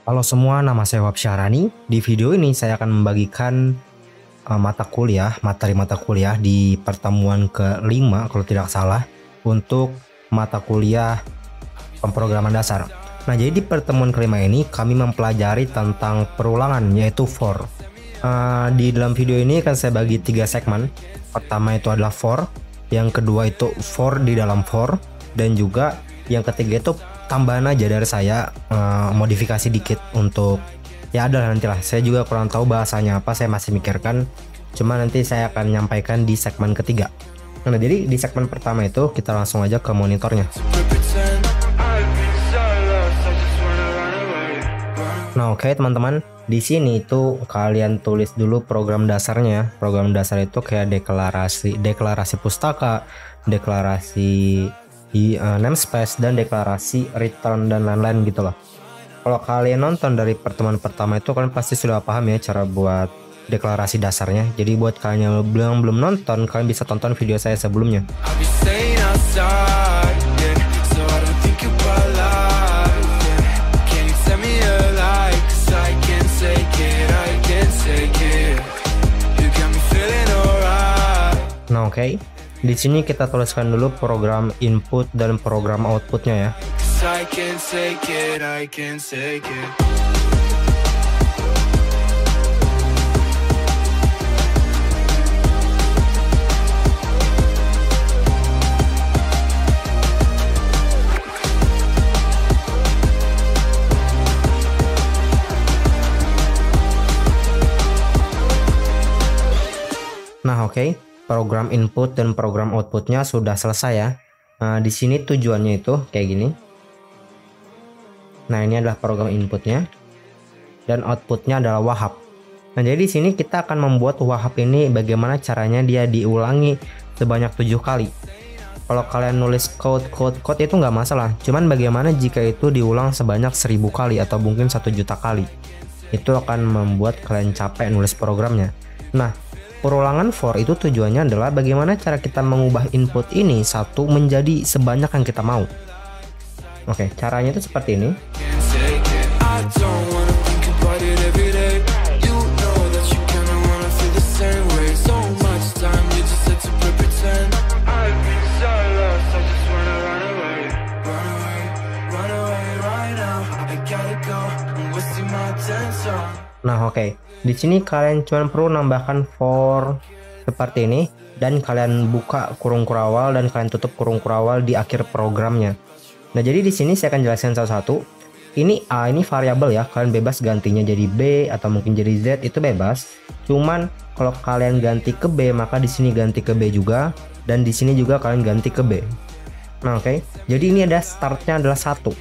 Halo semua, nama saya Wahab Syahrani. Di video ini saya akan membagikan materi mata kuliah di pertemuan ke-5 kalau tidak salah untuk mata kuliah pemrograman dasar. Nah, jadi di pertemuan ke-5 ini kami mempelajari tentang perulangan yaitu for. Di dalam video ini akan saya bagi 3 segmen. Pertama itu adalah for, yang kedua itu for di dalam for, dan juga yang ketiga itu tambahan aja dari saya, modifikasi dikit untuk ya adalah nantilah, saya juga kurang tahu bahasanya apa, saya masih mikirkan, cuma nanti saya akan menyampaikan di segmen ketiga. Nah, jadi di segmen pertama itu kita langsung aja ke monitornya. Nah, oke teman-teman, di sini itu kalian tulis dulu program dasarnya. Program dasar itu kayak deklarasi pustaka, deklarasi namespace, dan deklarasi return dan lain-lain gitu loh. Kalau kalian nonton dari pertemuan pertama itu kalian pasti sudah paham ya cara buat deklarasi dasarnya. Jadi buat kalian yang belum nonton, kalian bisa tonton video saya sebelumnya. Nah, oke. Di sini kita tuliskan dulu program input dan program outputnya ya. Nah, oke. Program input dan program outputnya sudah selesai ya. Nah, di sini tujuannya itu kayak gini. Nah, ini adalah program inputnya dan outputnya adalah Wahab. Nah, jadi di sini kita akan membuat Wahab ini bagaimana caranya dia diulangi sebanyak 7 kali. Kalau kalian nulis code itu nggak masalah. Cuman bagaimana jika itu diulang sebanyak 1000 kali atau mungkin 1 juta kali? Itu akan membuat kalian capek nulis programnya. Nah, perulangan for itu tujuannya adalah bagaimana cara kita mengubah input ini satu menjadi sebanyak yang kita mau. Oke, caranya itu seperti ini. Nah, oke. Di sini kalian cuma perlu nambahkan for seperti ini dan kalian buka kurung kurawal dan kalian tutup kurung kurawal di akhir programnya. Nah, jadi di sini saya akan jelaskan satu-satu. Ini A ini variabel ya, kalian bebas gantinya jadi B atau mungkin jadi Z, itu bebas. Cuman kalau kalian ganti ke B, maka di sini ganti ke B juga, dan di sini juga kalian ganti ke B. Nah, oke. Jadi ini ada startnya adalah 1.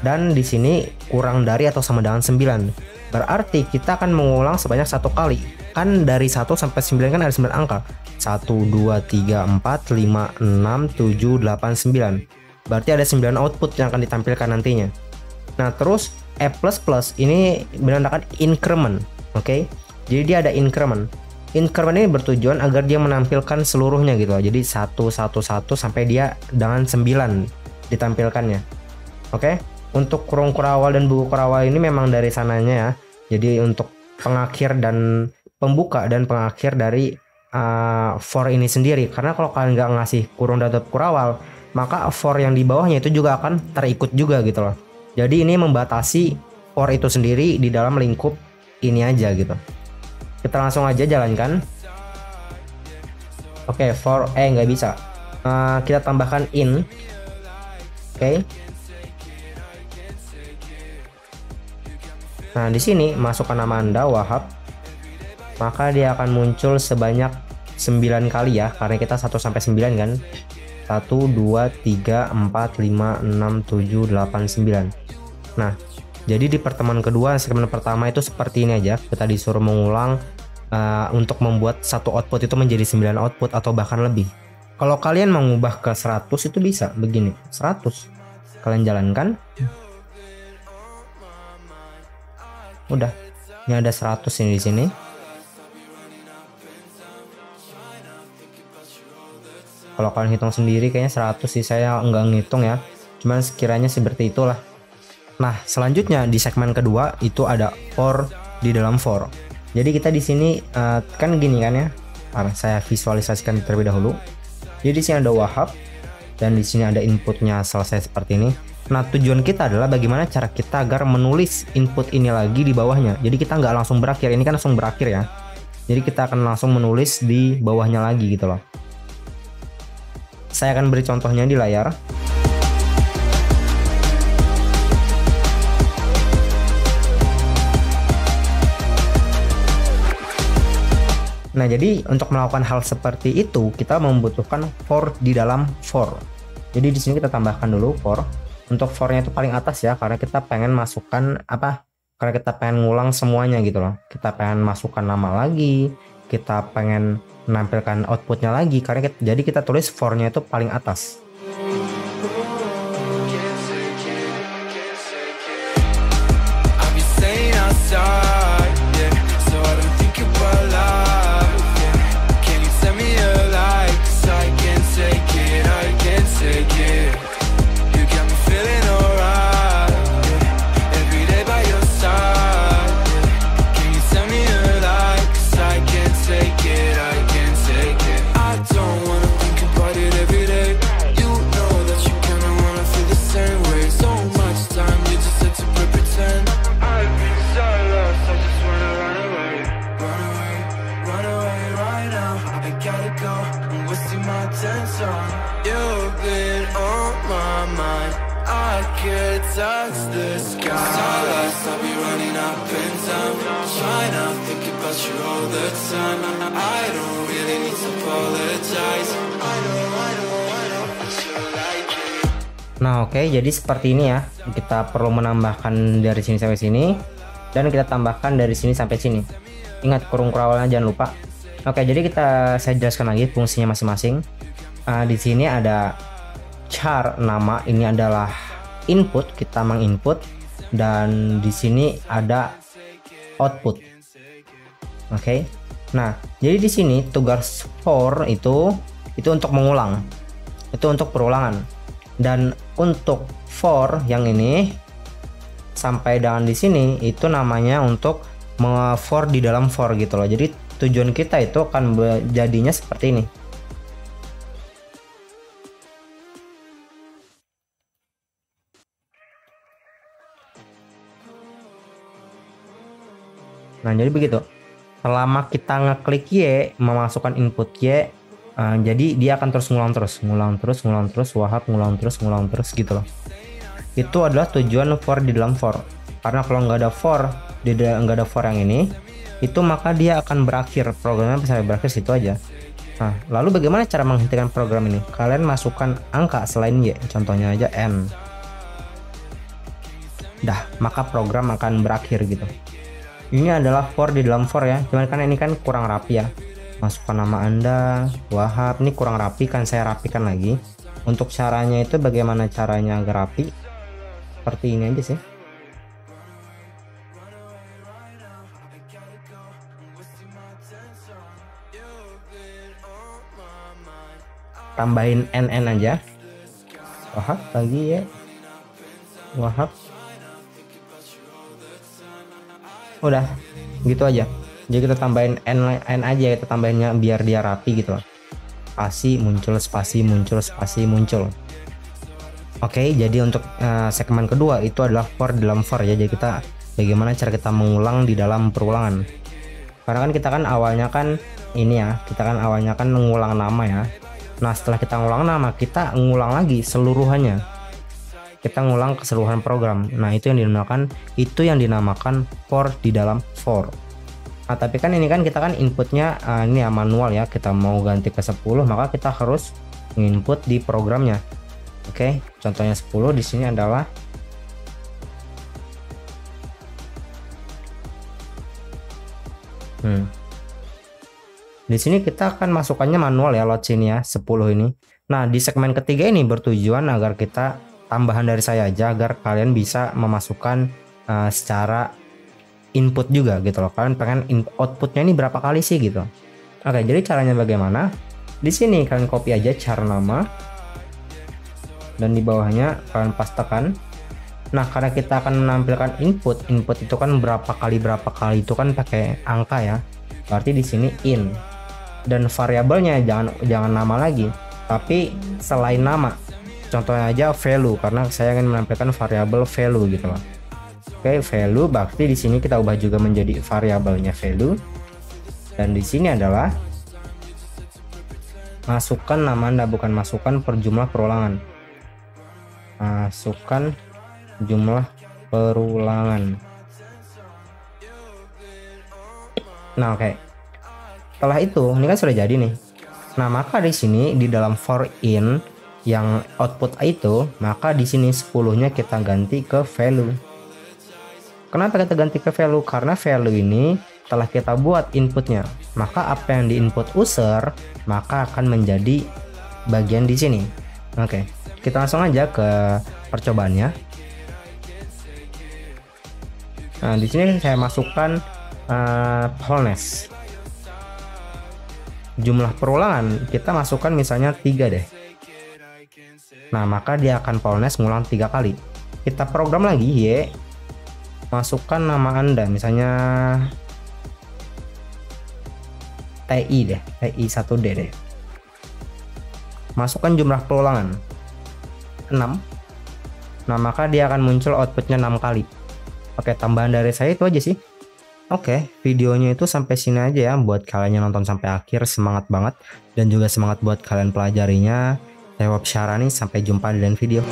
Dan di sini kurang dari atau sama dengan 9. Berarti kita akan mengulang sebanyak 1 kali. Kan dari 1 sampai 9 kan ada 9 angka. 1, 2, 3, 4, 5, 6, 7, 8, 9. Berarti ada 9 output yang akan ditampilkan nantinya. Nah, terus E++ ini menandakan increment. Oke. Jadi dia ada increment. Increment ini bertujuan agar dia menampilkan seluruhnya gitu loh. Jadi 1, 1, 1 sampai dia dengan 9 ditampilkannya. Oke. Untuk kurung kurawal dan buku kurawal ini memang dari sananya ya. Jadi untuk pengakhir dan pembuka dan pengakhir dari for ini sendiri. Karena kalau kalian nggak ngasih kurung dan kurawal, maka for yang di bawahnya itu juga akan terikut juga gitu loh. Jadi ini membatasi for itu sendiri di dalam lingkup ini aja gitu. Kita langsung aja jalankan. Oke, for nggak bisa. Kita tambahkan in. Oke. Nah, di sini masukkan nama Anda Wahab, maka dia akan muncul sebanyak 9 kali ya, karena kita 1 sampai 9 kan. 1, 2, 3, 4, 5, 6, 7, 8, 9. Nah, jadi di pertemuan kedua segmen pertama itu seperti ini aja. Kita disuruh mengulang untuk membuat satu output itu menjadi 9 output atau bahkan lebih. Kalau kalian mengubah ke 100 itu bisa begini, 100. Kalian jalankan. Udah, ini ada 100 ini di sini. Kalau kalian hitung sendiri kayaknya 100 sih, saya nggak ngitung ya. Cuman sekiranya seperti itulah. Nah, selanjutnya di segmen kedua itu ada for di dalam for. Jadi kita di sini kan gini kan ya. Saya visualisasikan terlebih dahulu. Jadi di sini ada Wahab dan di sini ada inputnya selesai seperti ini. Nah, tujuan kita adalah bagaimana cara kita agar menulis input ini lagi di bawahnya. Jadi kita nggak langsung berakhir, ini kan langsung berakhir ya. Jadi kita akan langsung menulis di bawahnya lagi gitu loh. Saya akan beri contohnya di layar. Nah, jadi untuk melakukan hal seperti itu kita membutuhkan for di dalam for. Jadi di sini kita tambahkan dulu for. Untuk for-nya itu paling atas ya, karena kita pengen masukkan apa? Karena kita pengen ngulang semuanya gitu loh. Kita pengen masukkan nama lagi, kita pengen menampilkan outputnya lagi. Jadi kita tulis for-nya itu paling atas. Nah, oke, jadi seperti ini ya. Kita perlu menambahkan dari sini sampai sini dan kita tambahkan dari sini sampai sini. Ingat kurung kurawalnya jangan lupa. Oke, jadi saya jelaskan lagi fungsinya masing-masing. Di sini ada char nama, ini adalah input, kita menginput, dan di sini ada output. Oke. Nah, jadi di sini tugas for itu untuk mengulang. Itu untuk perulangan. Dan untuk for yang ini sampai dengan di sini itu namanya untuk for di dalam for gitu loh. Jadi tujuan kita itu akan jadinya seperti ini. Nah, jadi begitu. Selama kita ngeklik Y, memasukkan input Y, jadi dia akan terus ngulang terus, Wahab ngulang terus gitu loh. Itu adalah tujuan for di dalam for. Karena kalau nggak ada for, nggak ada for yang ini, itu maka dia akan berakhir, programnya bisa berakhir situ aja. Nah, lalu bagaimana cara menghentikan program ini? Kalian masukkan angka selain Y, contohnya aja N. Dah, maka program akan berakhir gitu. Ini adalah for di dalam for ya, cuman kan ini kan kurang rapi ya. Masukkan nama Anda, Wahab, ini kurang rapi kan, saya rapikan lagi. Untuk caranya itu bagaimana caranya agar rapi? Seperti ini aja sih. Tambahin NN aja. Wahab lagi ya. Wahab. Udah gitu aja. Jadi kita tambahin N aja, kita tambahinnya biar dia rapi gitu loh. Spasi muncul. Oke, jadi untuk segmen kedua itu adalah for dalam for ya. Jadi kita bagaimana cara kita mengulang di dalam perulangan. Karena kan kita kan awalnya kan ini ya, kita kan awalnya kan mengulang nama ya. Nah, setelah kita ngulang nama, kita ngulang lagi seluruhannya. Kita ngulang keseluruhan program. Nah, itu yang dinamakan for di dalam for. Nah, tapi kan ini kan kita kan inputnya ini ya manual ya. Kita mau ganti ke 10, maka kita harus input di programnya. Oke, contohnya 10 di sini adalah di sini kita akan masukkannya manual ya, load sini ya 10 ini. Nah, di segmen ketiga ini bertujuan agar kita tambahan dari saya aja agar kalian bisa memasukkan secara input juga gitu loh. Kalian pengen outputnya ini berapa kali sih gitu. Oke, jadi caranya bagaimana? Di sini kalian copy aja char nama dan di bawahnya kalian pastekan Nah, karena kita akan menampilkan input itu kan berapa kali itu kan pakai angka ya. Berarti di sini in. Dan variabelnya jangan nama lagi, tapi selain nama. Contohnya aja value, karena saya ingin menampilkan variabel value gitu loh. Oke, value berarti di sini kita ubah juga menjadi variabelnya value. Dan di sini adalah masukkan nama Anda, bukan masukkan per jumlah perulangan. Masukkan jumlah perulangan. Nah, oke. Setelah itu, ini kan sudah jadi nih. Nah, maka di sini di dalam for in yang output itu, maka di sini 10-nya kita ganti ke value. Kenapa kita ganti ke value? Karena value ini telah kita buat inputnya. Maka apa yang di input user, maka akan menjadi bagian di sini. Oke, kita langsung aja ke percobaannya. Nah, di sini saya masukkan wholeness. Jumlah perulangan kita masukkan misalnya 3 deh. Nah, maka dia akan wholeness ngulang 3 kali. Kita program lagi ya. Masukkan nama Anda misalnya TI deh, TI 1D deh. Masukkan jumlah perulangan 6. Nah, maka dia akan muncul outputnya 6 kali. Oke, tambahan dari saya itu aja sih. Oke, videonya itu sampai sini aja ya. Buat kalian yang nonton sampai akhir, semangat banget. Dan juga semangat buat kalian pelajarinya. Saya Wab Syarani, sampai jumpa di lain video.